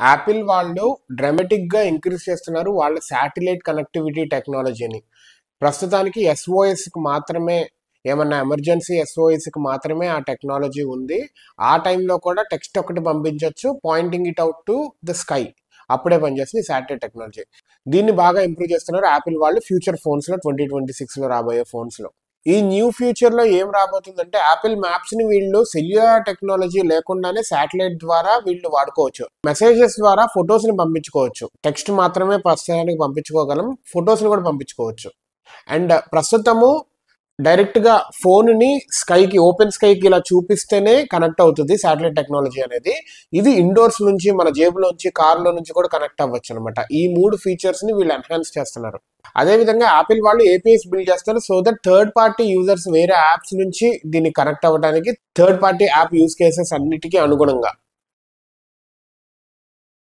Apple వాళ్ళు డ్రామాటిక్గా increase చేస్తున్నారు వాళ్ళ శాటిలైట్ కనెక్టివిటీ టెక్నాలజీని. ప్రస్తుతానికి ఎస్ఓఎస్కి మాత్రమే, ఏమన్నా ఎమర్జెన్సీ ఎస్ఓఎస్కి మాత్రమే ఆ టెక్నాలజీ ఉంది. ఆ టైంలో కూడా టెక్స్ట్ ఒకటి పంపించవచ్చు, pointing it out to the sky. అప్పుడే పనిచేస్తుంది శాటిలైట్ టెక్నాలజీ. దీన్ని బాగా ఇంప్రూవ్ చేస్తున్నారు యాపిల్ వాళ్ళు ఫ్యూచర్ ఫోన్స్లో, 2026లో రాబోయే ఫోన్స్లో. ఈ న్యూ ఫ్యూచర్లో ఏం రాబోతుందంటే యాపిల్ మ్యాప్స్ని వీళ్ళు సెల్యులార్ టెక్నాలజీ లేకుండానే శాటిలైట్ ద్వారా వీళ్ళు వాడుకోవచ్చు. మెసేజెస్ ద్వారా ఫొటోస్ని పంపించుకోవచ్చు. టెక్స్ట్ మాత్రమే ప్రస్తుతానికి పంపించుకోగలం, ఫొటోస్ని కూడా పంపించుకోవచ్చు. అండ్ ప్రస్తుతము డైరెక్ట్గా ఫోన్ని స్కైకి, ఓపెన్ స్కైకి ఇలా చూపిస్తేనే కనెక్ట్ అవుతుంది శాటిలైట్ టెక్నాలజీ అనేది. ఇది ఇండోర్స్ నుంచి, మన జేబులోంచి, కార్లో నుంచి కూడా కనెక్ట్ అవ్వచ్చు అనమాట. ఈ 3 ఫీచర్స్ని వీళ్ళు ఎన్హాన్స్ చేస్తున్నారు. అదేవిధంగా యాపిల్ వాళ్ళు ఏపీఎస్ బిల్డ్ చేస్తారు so that third party users వేరే యాప్స్ నుంచి దీన్ని కనెక్ట్ అవ్వడానికి third party app use cases అన్నిటికీ అనుగుణంగా